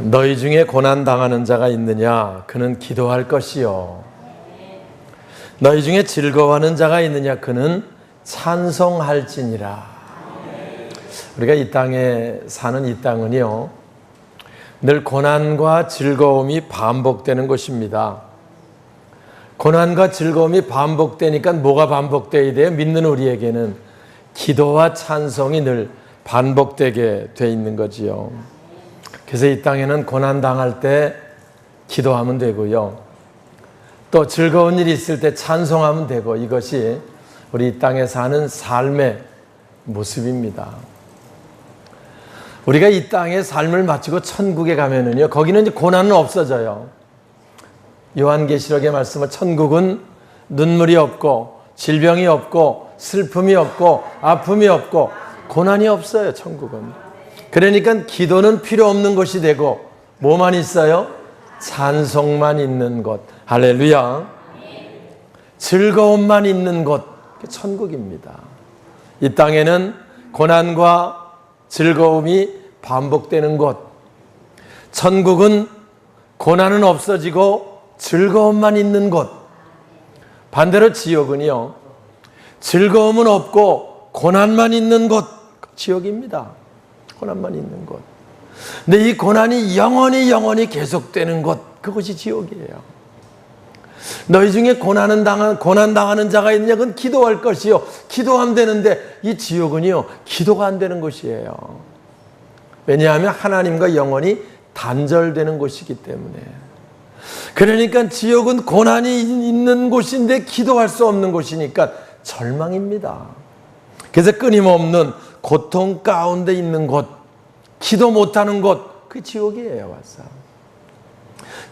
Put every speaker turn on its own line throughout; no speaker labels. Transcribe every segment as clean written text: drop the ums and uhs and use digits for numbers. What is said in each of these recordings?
너희 중에 고난 당하는 자가 있느냐? 그는 기도할 것이요. 너희 중에 즐거워하는 자가 있느냐? 그는 찬송할지니라. 우리가 이 땅에 사는 이 땅은요, 늘 고난과 즐거움이 반복되는 것입니다. 고난과 즐거움이 반복되니까 뭐가 반복돼야 돼요? 믿는 우리에게는 기도와 찬송이 늘 반복되게 돼 있는 거지요. 그래서 이 땅에는 고난 당할 때 기도하면 되고요, 또 즐거운 일이 있을 때 찬송하면 되고, 이것이 우리 이 땅에 사는 삶의 모습입니다. 우리가 이 땅의 삶을 마치고 천국에 가면은요, 거기는 이제 고난은 없어져요. 요한계시록의 말씀은 천국은 눈물이 없고 질병이 없고 슬픔이 없고 아픔이 없고 고난이 없어요. 천국은. 그러니까 기도는 필요 없는 것이 되고 뭐만 있어요? 찬송만 있는 곳. 할렐루야. 즐거움만 있는 곳. 천국입니다. 이 땅에는 고난과 즐거움이 반복되는 곳. 천국은 고난은 없어지고 즐거움만 있는 곳. 반대로 지옥은요, 즐거움은 없고 고난만 있는 곳. 지옥입니다. 고난만 있는 곳. 근데 이 고난이 영원히 계속되는 곳, 그것이 지옥이에요. 너희 중에 고난 당하는 자가 있느냐? 그건 기도할 것이요. 기도하면 되는데 이 지옥은요, 기도가 안 되는 곳이에요. 왜냐하면 하나님과 영원히 단절되는 곳이기 때문에. 그러니까 지옥은 고난이 있는 곳인데 기도할 수 없는 곳이니까 절망입니다. 그래서 끊임없는 고통 가운데 있는 곳, 기도 못하는 곳, 그게 지옥이에요. 와서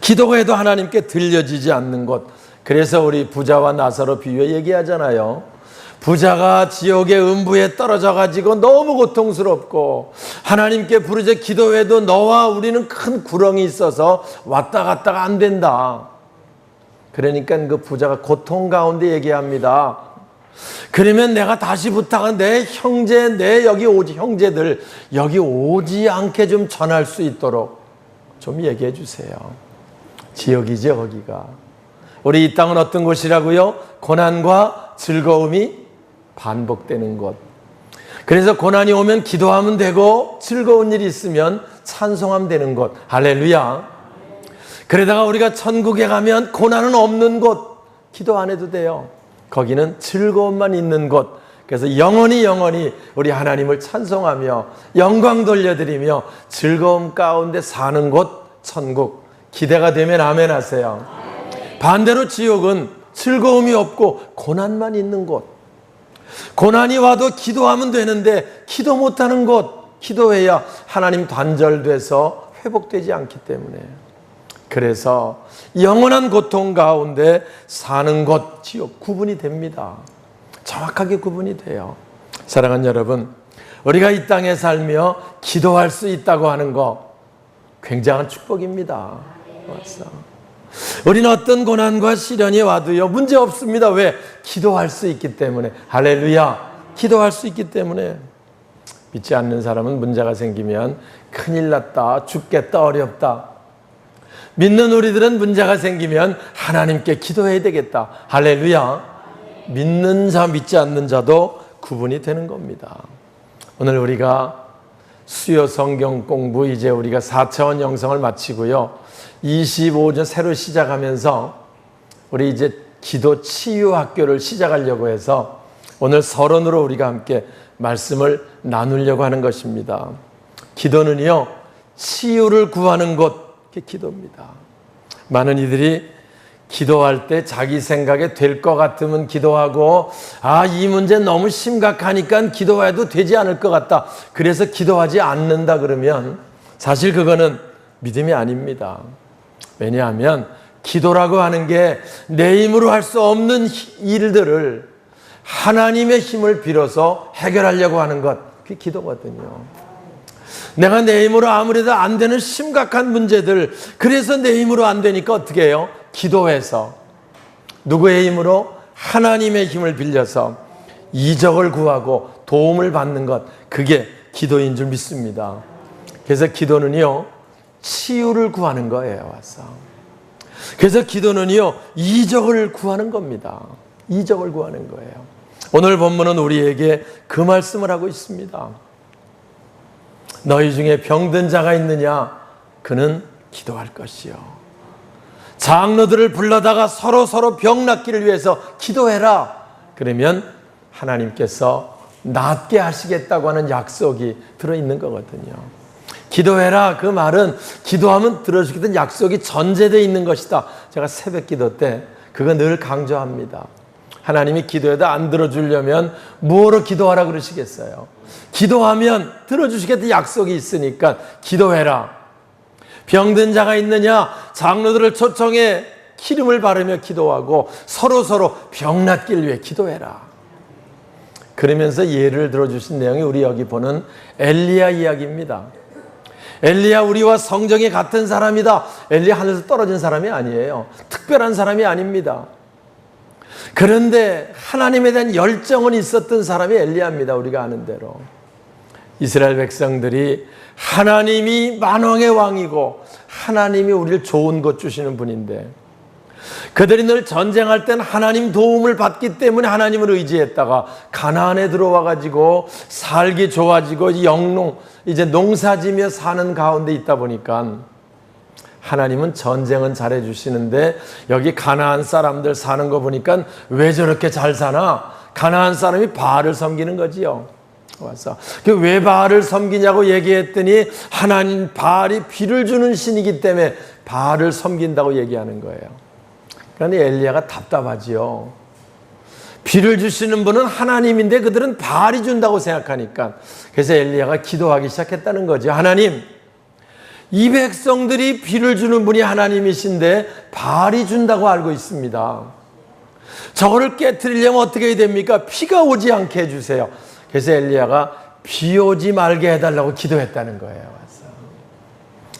기도가 해도 하나님께 들려지지 않는 곳. 그래서 우리 부자와 나사로 비유해 얘기하잖아요. 부자가 지옥의 음부에 떨어져 가지고 너무 고통스럽고 하나님께 부르짖어 기도해도 너와 우리는 큰 구렁이 있어서 왔다 갔다가 안 된다. 그러니까 그 부자가 고통 가운데 얘기합니다. 그러면 내가 다시 부탁한 내 형제, 형제들 여기 오지 않게 좀 전할 수 있도록 좀 얘기해 주세요. 지옥이죠, 거기가. 우리 이 땅은 어떤 곳이라고요? 고난과 즐거움이 반복되는 곳. 그래서 고난이 오면 기도하면 되고 즐거운 일이 있으면 찬송하면 되는 곳. 할렐루야. 그러다가 우리가 천국에 가면 고난은 없는 곳, 기도 안 해도 돼요. 거기는 즐거움만 있는 곳. 그래서 영원히 우리 하나님을 찬송하며 영광 돌려드리며 즐거움 가운데 사는 곳, 천국. 기대가 되면 아멘 하세요. 반대로 지옥은 즐거움이 없고 고난만 있는 곳. 고난이 와도 기도하면 되는데 기도 못하는 곳. 기도해야 하나님 단절돼서 회복되지 않기 때문에. 그래서 영원한 고통 가운데 사는 곳, 지옥 구분이 됩니다. 정확하게 구분이 돼요. 사랑하는 여러분, 우리가 이 땅에 살며 기도할 수 있다고 하는 거 굉장한 축복입니다. 우리는 어떤 고난과 시련이 와도요, 문제 없습니다. 왜? 기도할 수 있기 때문에. 할렐루야. 기도할 수 있기 때문에. 믿지 않는 사람은 문제가 생기면 큰일 났다, 죽겠다, 어렵다. 믿는 우리들은 문제가 생기면 하나님께 기도해야 되겠다. 할렐루야. 믿는 자, 믿지 않는 자도 구분이 되는 겁니다. 오늘 우리가 수요 성경 공부, 이제 우리가 4차원 영성을 마치고요, 25주 새로 시작하면서 우리 이제 기도 치유 학교를 시작하려고 해서 오늘 서론으로 우리가 함께 말씀을 나누려고 하는 것입니다. 기도는요, 치유를 구하는 것, 그게 기도입니다. 많은 이들이 기도할 때 자기 생각에 될 것 같으면 기도하고, 이 문제 너무 심각하니까 기도해도 되지 않을 것 같다, 그래서 기도하지 않는다 그러면 사실 그거는 믿음이 아닙니다. 왜냐하면 기도라고 하는 게 내 힘으로 할 수 없는 일들을 하나님의 힘을 빌어서 해결하려고 하는 것, 그게 기도거든요. 내가 내 힘으로 아무래도 안 되는 심각한 문제들, 그래서 내 힘으로 안 되니까 어떻게 해요? 기도해서. 누구의 힘으로? 하나님의 힘을 빌려서 이적을 구하고 도움을 받는 것, 그게 기도인 줄 믿습니다. 그래서 기도는요, 치유를 구하는 거예요. 와서. 그래서 기도는요, 이적을 구하는 겁니다. 이적을 구하는 거예요. 오늘 본문은 우리에게 그 말씀을 하고 있습니다. 너희 중에 병든 자가 있느냐? 그는 기도할 것이요. 장로들을 불러다가 서로 병 낫기를 위해서 기도해라. 그러면 하나님께서 낫게 하시겠다고 하는 약속이 들어있는 거거든요. 기도해라, 그 말은 기도하면 들어주겠다는 약속이 전제되어 있는 것이다. 제가 새벽 기도 때 그거 늘 강조합니다. 하나님이 기도해도 안 들어주려면 뭐로 기도하라 그러시겠어요? 기도하면 들어주시겠다는 약속이 있으니까 기도해라. 병든 자가 있느냐? 장로들을 초청해 기름을 바르며 기도하고 서로 병 낫기를 위해 기도해라. 그러면서 예를 들어주신 내용이 우리 여기 보는 엘리야 이야기입니다. 엘리야 우리와 성정이 같은 사람이다. 엘리야 하늘에서 떨어진 사람이 아니에요. 특별한 사람이 아닙니다. 그런데 하나님에 대한 열정은 있었던 사람이 엘리야입니다. 우리가 아는 대로. 이스라엘 백성들이 하나님이 만왕의 왕이고 하나님이 우리를 좋은 것 주시는 분인데 그들이 늘 전쟁할 땐 하나님 도움을 받기 때문에 하나님을 의지했다가 가나안에 들어와 가지고 살기 좋아지고 영농 이제 농사지며 사는 가운데 있다 보니까 하나님은 전쟁은 잘해 주시는데 여기 가나안 사람들 사는 거 보니까 왜 저렇게 잘 사나? 가나안 사람이 바알을 섬기는 거지요. 와서 왜 바알을 섬기냐고 얘기했더니 하나님 바알이 비를 주는 신이기 때문에 바알을 섬긴다고 얘기하는 거예요. 그런데 엘리야가 답답하지요. 비를 주시는 분은 하나님인데 그들은 바알이 준다고 생각하니까 그래서 엘리야가 기도하기 시작했다는 거죠. 하나님, 이 백성들이 비를 주는 분이 하나님이신데 바알이 준다고 알고 있습니다. 저거를 깨트리려면 어떻게 해야 됩니까? 비가 오지 않게 해주세요. 그래서 엘리야가 비 오지 말게 해달라고 기도했다는 거예요.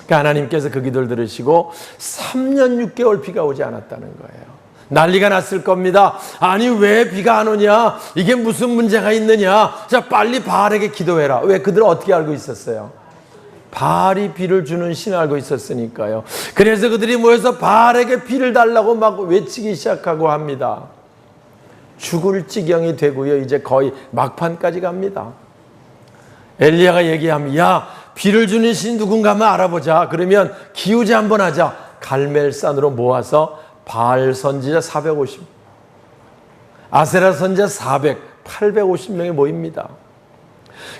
그러니까 하나님께서 그 기도를 들으시고 3년 6개월 비가 오지 않았다는 거예요. 난리가 났을 겁니다. 아니 왜 비가 안 오냐? 이게 무슨 문제가 있느냐? 자 빨리 바알에게 기도해라. 왜? 그들은 어떻게 알고 있었어요? 바알이 비를 주는 신을 알고 있었으니까요. 그래서 그들이 모여서 바알에게 비를 달라고 막 외치기 시작하고 합니다. 죽을 지경이 되고요. 이제 거의 막판까지 갑니다. 엘리야가 얘기합니다. 야, 비를 주는 신 누군가 한번 알아보자. 그러면 기우제 한번 하자. 갈멜산으로 모아서 바알 선지자 450, 아세라 선지자 850명이 모입니다.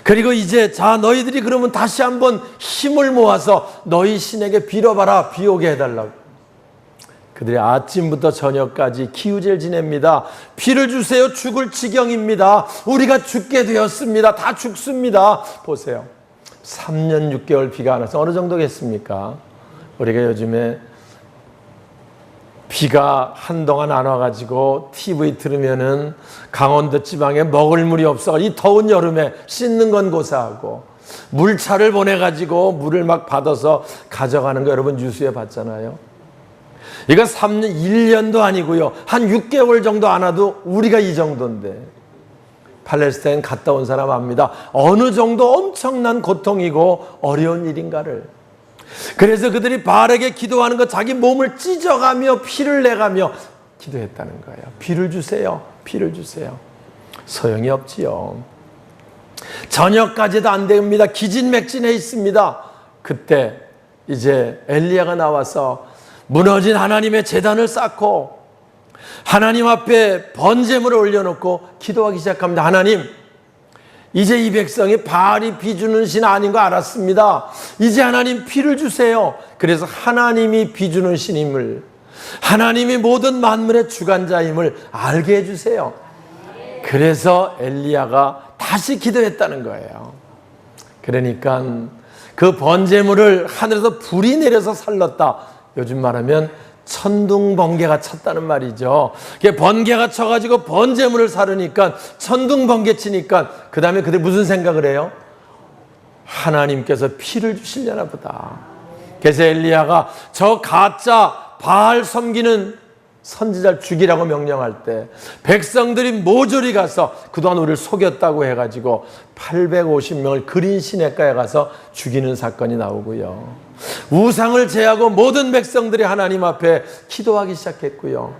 그리고 이제 자 너희들이 그러면 다시 한번 힘을 모아서 너희 신에게 빌어봐라. 비 오게 해달라고. 그들이 아침부터 저녁까지 기우제를 지냅니다. 비를 주세요. 죽을 지경입니다. 우리가 죽게 되었습니다. 다 죽습니다. 보세요. 3년 6개월 비가 안 와서 어느 정도겠습니까? 우리가 요즘에 비가 한동안 안 와가지고 TV 들으면은 강원도 지방에 먹을 물이 없어 이 더운 여름에 씻는 건 고사하고 물차를 보내가지고 물을 막 받아서 가져가는 거 여러분 뉴스에 봤잖아요. 이거 3년, 1년도 아니고요. 한 6개월 정도 안 와도 우리가 이 정도인데 팔레스타인 갔다 온 사람 압니다. 어느 정도 엄청난 고통이고 어려운 일인가를. 그래서 그들이 바알에게 기도하는 것 자기 몸을 찢어가며 피를 내가며 기도했다는 거예요. 비를 주세요. 비를 주세요. 소용이 없지요. 저녁까지도 안 됩니다. 기진맥진해 있습니다. 그때 이제 엘리야가 나와서 무너진 하나님의 제단을 쌓고 하나님 앞에 번제물을 올려놓고 기도하기 시작합니다. 하나님, 이제 이 백성이 바알이 비 주는 신 아닌 거 알았습니다. 이제 하나님 비를 주세요. 그래서 하나님이 비 주는 신임을, 하나님이 모든 만물의 주관자임을 알게 해주세요. 그래서 엘리야가 다시 기도했다는 거예요. 그러니까 그 번제물을 하늘에서 불이 내려서 살랐다. 요즘 말하면 천둥번개가 쳤다는 말이죠. 번개가 쳐가지고 번제물을 사르니까 천둥번개 치니까 그 다음에 그들 무슨 생각을 해요? 하나님께서 피를 주시려나 보다. 그래서 엘리야가 저 가짜 바알 섬기는 선지자를 죽이라고 명령할 때 백성들이 모조리 가서 그동안 우리를 속였다고 해가지고 850명을 그린 시냇가에 가서 죽이는 사건이 나오고요. 우상을 제하고 모든 백성들이 하나님 앞에 기도하기 시작했고요.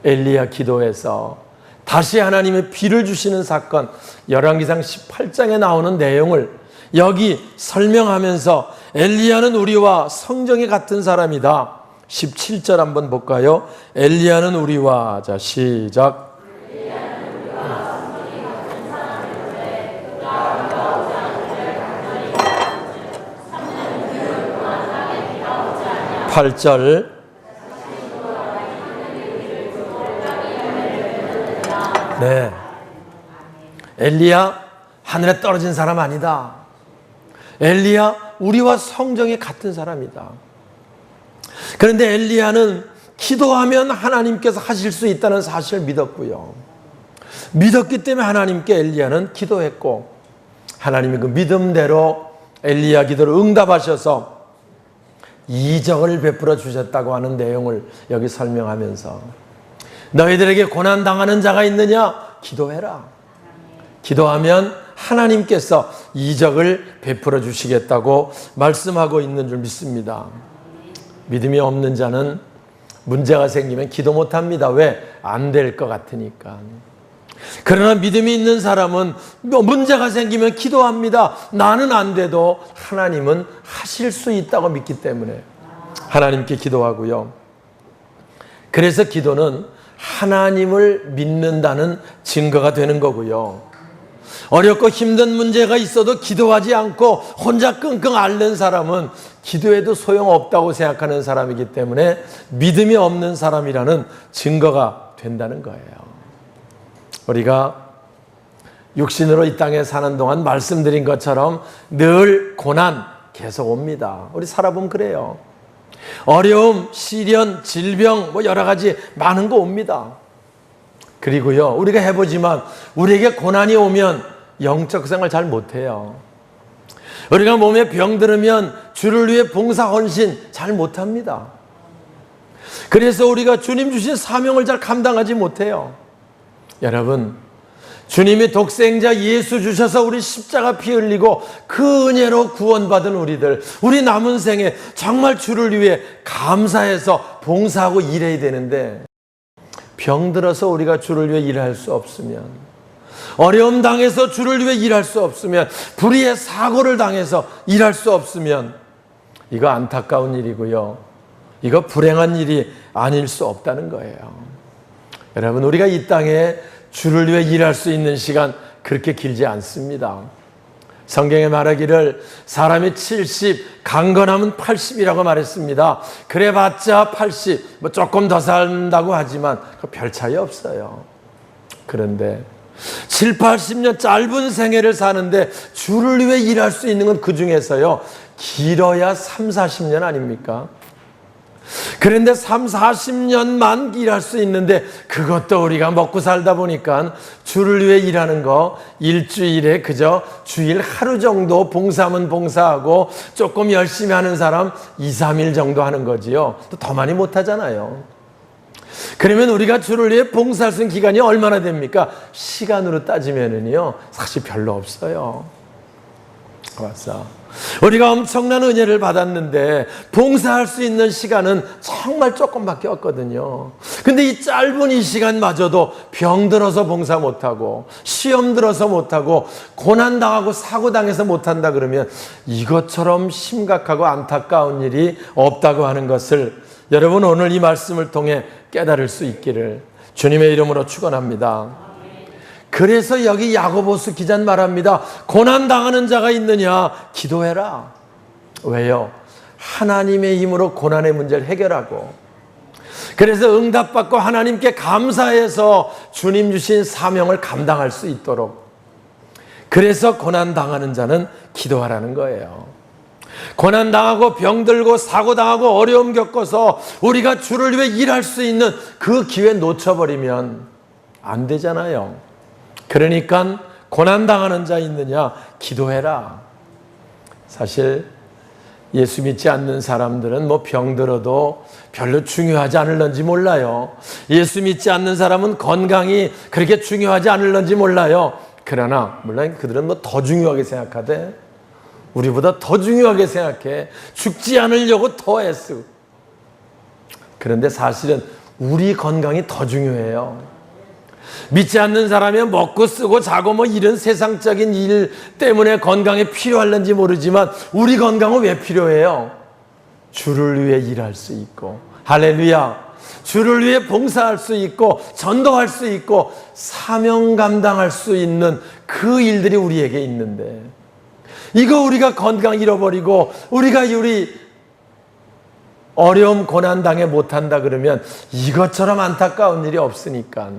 엘리야 기도해서 다시 하나님의 비를 주시는 사건, 열왕기상 18장에 나오는 내용을 여기 설명하면서 엘리야는 우리와 성정이 같은 사람이다. 17절 한번 볼까요? 엘리야는 우리와, 자 시작. 8절. 네. 엘리야 하늘에 떨어진 사람 아니다. 엘리야 우리와 성정이 같은 사람이다. 그런데 엘리야는 기도하면 하나님께서 하실 수 있다는 사실을 믿었고요. 믿었기 때문에 하나님께 엘리야는 기도했고 하나님이 그 믿음대로 엘리야 기도를 응답하셔서 이적을 베풀어 주셨다고 하는 내용을 여기 설명하면서 너희들에게 고난당하는 자가 있느냐? 기도해라. 기도하면 하나님께서 이적을 베풀어 주시겠다고 말씀하고 있는 줄 믿습니다. 믿음이 없는 자는 문제가 생기면 기도 못합니다. 왜? 안 될 것 같으니까. 그러나 믿음이 있는 사람은 문제가 생기면 기도합니다. 나는 안 돼도 하나님은 하실 수 있다고 믿기 때문에 하나님께 기도하고요. 그래서 기도는 하나님을 믿는다는 증거가 되는 거고요. 어렵고 힘든 문제가 있어도 기도하지 않고 혼자 끙끙 앓는 사람은 기도해도 소용없다고 생각하는 사람이기 때문에 믿음이 없는 사람이라는 증거가 된다는 거예요. 우리가 육신으로 이 땅에 사는 동안 말씀드린 것처럼 늘 고난 계속 옵니다. 우리 살아보면 그래요. 어려움, 시련, 질병 뭐 여러 가지 많은 거 옵니다. 그리고요 우리가 해보지만 우리에게 고난이 오면 영적 생활 잘 못해요. 우리가 몸에 병 들으면 주를 위해 봉사 헌신 잘 못합니다. 그래서 우리가 주님 주신 사명을 잘 감당하지 못해요. 여러분 주님이 독생자 예수 주셔서 우리 십자가 피 흘리고 그 은혜로 구원받은 우리들, 우리 남은 생에 정말 주를 위해 감사해서 봉사하고 일해야 되는데 병 들어서 우리가 주를 위해 일할 수 없으면, 어려움 당해서 주를 위해 일할 수 없으면, 불의의 사고를 당해서 일할 수 없으면 이거 안타까운 일이고요. 이거 불행한 일이 아닐 수 없다는 거예요. 여러분 우리가 이 땅에 주를 위해 일할 수 있는 시간 그렇게 길지 않습니다. 성경에 말하기를 사람이 70, 강건하면 80이라고 말했습니다. 그래봤자 80, 뭐 조금 더 산다고 하지만 별 차이 없어요. 그런데 7, 80년 짧은 생애를 사는데 주를 위해 일할 수 있는 건 그 중에서요 길어야 3, 40년 아닙니까? 그런데 3, 40년만 일할 수 있는데 그것도 우리가 먹고 살다 보니까 주를 위해 일하는 거 일주일에 그저 주일 하루 정도 봉사하면 봉사하고 조금 열심히 하는 사람 2, 3일 정도 하는 거지요. 또 더 많이 못 하잖아요. 그러면 우리가 주를 위해 봉사할 수 있는 기간이 얼마나 됩니까? 시간으로 따지면은요 사실 별로 없어요. 맞아. 우리가 엄청난 은혜를 받았는데 봉사할 수 있는 시간은 정말 조금밖에 없거든요. 근데 이 짧은 이 시간마저도 병 들어서 봉사 못하고 시험 들어서 못하고 고난당하고 사고당해서 못한다 그러면 이것처럼 심각하고 안타까운 일이 없다고 하는 것을 여러분 오늘 이 말씀을 통해 깨달을 수 있기를 주님의 이름으로 축원합니다. 그래서 여기 야고보스 기자는 말합니다. 고난당하는 자가 있느냐? 기도해라. 왜요? 하나님의 힘으로 고난의 문제를 해결하고 그래서 응답받고 하나님께 감사해서 주님 주신 사명을 감당할 수 있도록 그래서 고난당하는 자는 기도하라는 거예요. 고난당하고 병들고 사고당하고 어려움 겪어서 우리가 주를 위해 일할 수 있는 그 기회 놓쳐버리면 안 되잖아요. 그러니까 고난당하는 자 있느냐? 기도해라. 사실 예수 믿지 않는 사람들은 뭐 병들어도 별로 중요하지 않을런지 몰라요. 예수 믿지 않는 사람은 건강이 그렇게 중요하지 않을런지 몰라요. 그러나 물론 그들은 뭐 더 중요하게 생각하되 우리보다 더 중요하게 생각해. 죽지 않으려고 더 애쓰고. 그런데 사실은 우리 건강이 더 중요해요. 믿지 않는 사람이 먹고 쓰고 자고 뭐 이런 세상적인 일 때문에 건강이 필요할는지 모르지만 우리 건강은 왜 필요해요? 주를 위해 일할 수 있고, 할렐루야, 주를 위해 봉사할 수 있고 전도할 수 있고 사명 감당할 수 있는 그 일들이 우리에게 있는데, 이거 우리가 건강 잃어버리고 우리가 우리 어려움 고난 당해 못한다 그러면 이것처럼 안타까운 일이 없으니까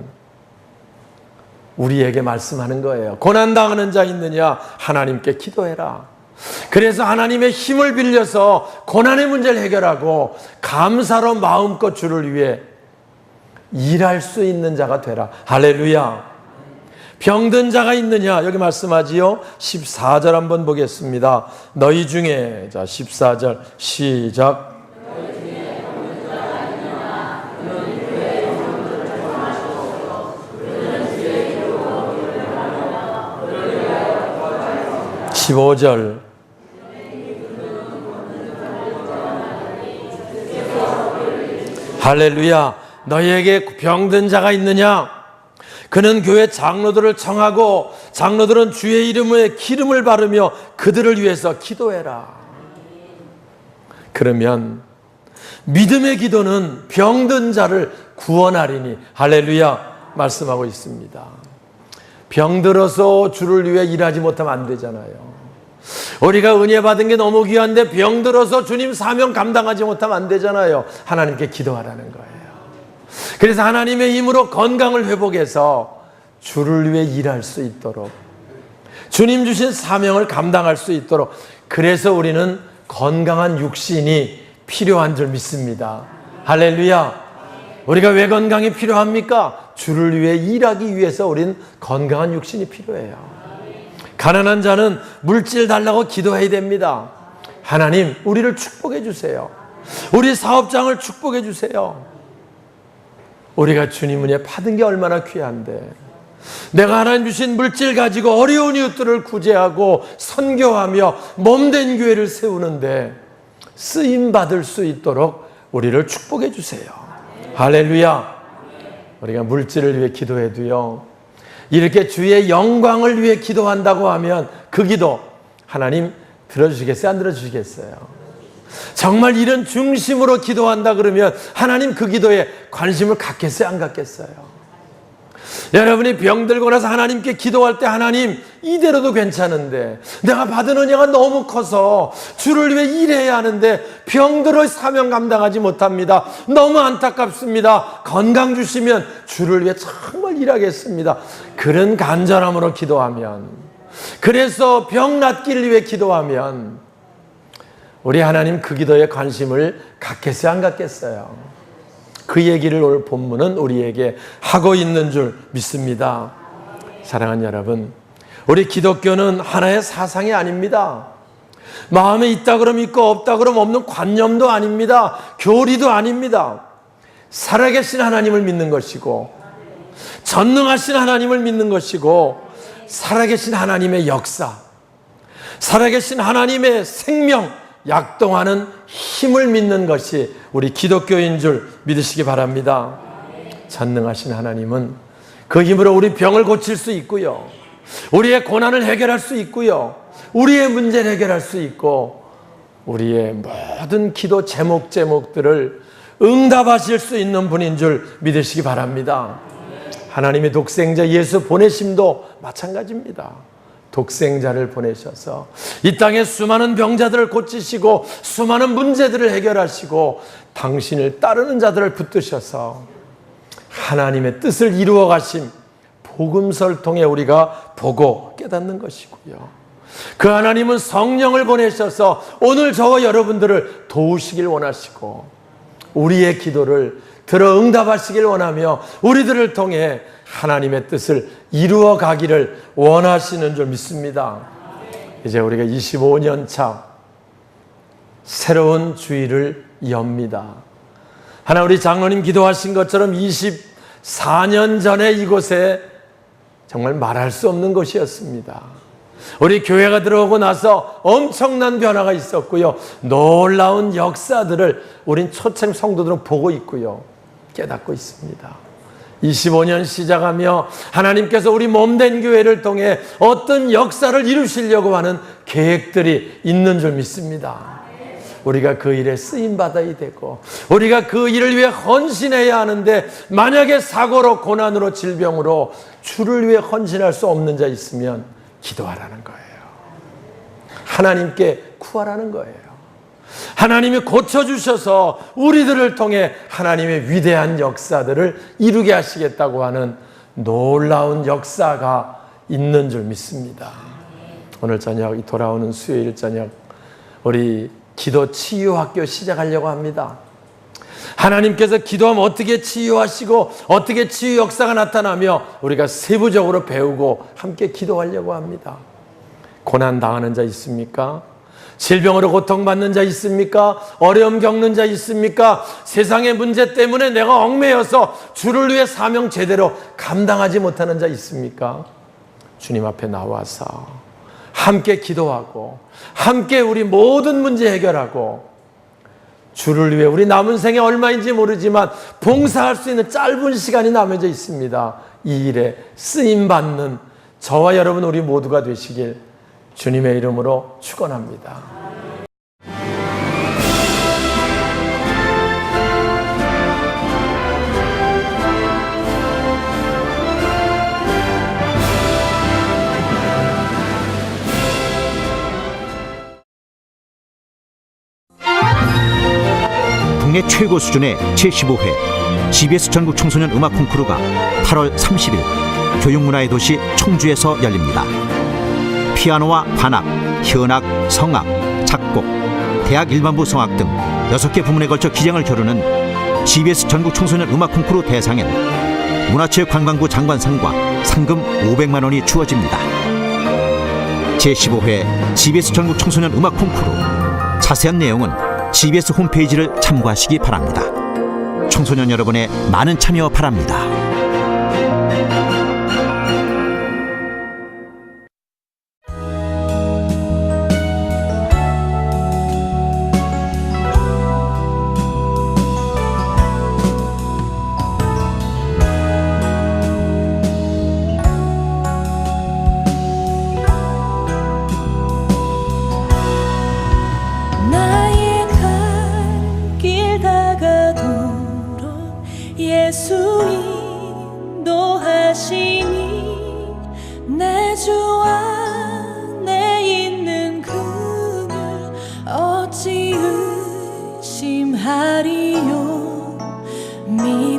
우리에게 말씀하는 거예요. 고난당하는 자 있느냐? 하나님께 기도해라. 그래서 하나님의 힘을 빌려서 고난의 문제를 해결하고 감사로 마음껏 주를 위해 일할 수 있는 자가 되라. 할렐루야. 병든 자가 있느냐? 여기 말씀하지요. 14절 한번 보겠습니다. 너희 중에, 자 14절 시작. 15절 할렐루야. 너희에게 병든 자가 있느냐? 그는 교회 장로들을 청하고 장로들은 주의 이름에 기름을 바르며 그들을 위해서 기도해라. 그러면 믿음의 기도는 병든 자를 구원하리니, 할렐루야 말씀하고 있습니다. 병들어서 주를 위해 일하지 못하면 안 되잖아요. 우리가 은혜 받은 게 너무 귀한데 병들어서 주님 사명 감당하지 못하면 안 되잖아요. 하나님께 기도하라는 거예요. 그래서 하나님의 힘으로 건강을 회복해서 주를 위해 일할 수 있도록, 주님 주신 사명을 감당할 수 있도록, 그래서 우리는 건강한 육신이 필요한 줄 믿습니다. 할렐루야. 우리가 왜 건강이 필요합니까? 주를 위해 일하기 위해서 우린 건강한 육신이 필요해요. 가난한 자는 물질 달라고 기도해야 됩니다. 하나님, 우리를 축복해 주세요. 우리 사업장을 축복해 주세요. 우리가 주님 은혜 받은 게 얼마나 귀한데, 내가 하나님 주신 물질 가지고 어려운 이웃들을 구제하고 선교하며 몸된 교회를 세우는데 쓰임 받을 수 있도록 우리를 축복해 주세요. 할렐루야. 우리가 물질을 위해 기도해도요, 이렇게 주의 영광을 위해 기도한다고 하면 그 기도 하나님 들어주시겠어요? 안 들어주시겠어요? 정말 이런 중심으로 기도한다 그러면 하나님 그 기도에 관심을 갖겠어요? 안 갖겠어요? 여러분이 병들고 나서 하나님께 기도할 때, 하나님 이대로도 괜찮은데 내가 받은 은혜가 너무 커서 주를 위해 일해야 하는데 병들어 사명 감당하지 못합니다. 너무 안타깝습니다. 건강 주시면 주를 위해 정말 일하겠습니다. 그런 간절함으로 기도하면, 그래서 병 낫기를 위해 기도하면 우리 하나님 그 기도에 관심을 갖겠어요? 안 갖겠어요? 그 얘기를 오늘 본문은 우리에게 하고 있는 줄 믿습니다. 사랑하는 여러분, 우리 기독교는 하나의 사상이 아닙니다. 마음에 있다 그러면 있고 없다 그러면 없는 관념도 아닙니다. 교리도 아닙니다. 살아계신 하나님을 믿는 것이고, 전능하신 하나님을 믿는 것이고, 살아계신 하나님의 역사, 살아계신 하나님의 생명, 약동하는 힘을 믿는 것이 우리 기독교인 줄 믿으시기 바랍니다. 전능하신 하나님은 그 힘으로 우리 병을 고칠 수 있고요, 우리의 고난을 해결할 수 있고요, 우리의 문제를 해결할 수 있고, 우리의 모든 기도 제목들을 응답하실 수 있는 분인 줄 믿으시기 바랍니다. 하나님의 독생자 예수 보내심도 마찬가지입니다. 독생자를 보내셔서 이 땅에 수많은 병자들을 고치시고 수많은 문제들을 해결하시고 당신을 따르는 자들을 붙드셔서 하나님의 뜻을 이루어 가심, 복음서를 통해 우리가 보고 깨닫는 것이고요, 그 하나님은 성령을 보내셔서 오늘 저와 여러분들을 도우시길 원하시고 우리의 기도를 들어 응답하시길 원하며 우리들을 통해 하나님의 뜻을 이루어 가기를 원하시는 줄 믿습니다. 이제 우리가 25년 차 새로운 주일을 엽니다. 하나 우리 장로님 기도하신 것처럼 24년 전에 이곳에 정말 말할 수 없는 곳이었습니다. 우리 교회가 들어오고 나서 엄청난 변화가 있었고요. 놀라운 역사들을 우린 초청 성도들은 보고 있고요. 깨닫고 있습니다. 25년 시작하며 하나님께서 우리 몸된 교회를 통해 어떤 역사를 이루시려고 하는 계획들이 있는 줄 믿습니다. 우리가 그 일에 쓰임받아야 되고 우리가 그 일을 위해 헌신해야 하는데 만약에 사고로 고난으로 질병으로 주를 위해 헌신할 수 없는 자 있으면 기도하라는 거예요. 하나님께 구하라는 거예요. 하나님이 고쳐주셔서 우리들을 통해 하나님의 위대한 역사들을 이루게 하시겠다고 하는 놀라운 역사가 있는 줄 믿습니다. 오늘 저녁, 이 돌아오는 수요일 저녁 우리 기도 치유학교 시작하려고 합니다. 하나님께서 기도하면 어떻게 치유하시고 어떻게 치유 역사가 나타나며 우리가 세부적으로 배우고 함께 기도하려고 합니다. 고난 당하는 자 있습니까? 질병으로 고통받는 자 있습니까? 어려움 겪는 자 있습니까? 세상의 문제 때문에 내가 얽매여서 주를 위해 사명 제대로 감당하지 못하는 자 있습니까? 주님 앞에 나와서 함께 기도하고 함께 우리 모든 문제 해결하고 주를 위해 우리 남은 생에 얼마인지 모르지만 봉사할 수 있는 짧은 시간이 남아져 있습니다. 이 일에 쓰임받는 저와 여러분 우리 모두가 되시길 주님의 이름으로 축원합니다.
국내 최고 수준의 제15회 GBS 전국 청소년 음악 콩쿠르가 8월 30일 교육문화의 도시 청주에서 열립니다. 피아노와 관악, 현악, 성악, 작곡, 대학 일반부 성악 등 6개 부문에 걸쳐 기량을 겨루는 GBS 전국 청소년 음악 콩쿠르 대상엔 문화체육관광부 장관상과 상금 500만 원이 주어집니다. 제15회 GBS 전국 청소년 음악 콩쿠르 자세한 내용은 GBS 홈페이지를 참고하시기 바랍니다. 청소년 여러분의 많은 참여 바랍니다.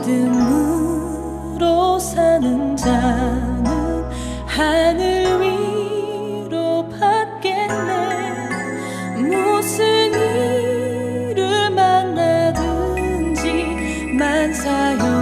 믿음으로 사는 자는 하늘 위로 받겠네. 무슨 일을 만나든지 만사여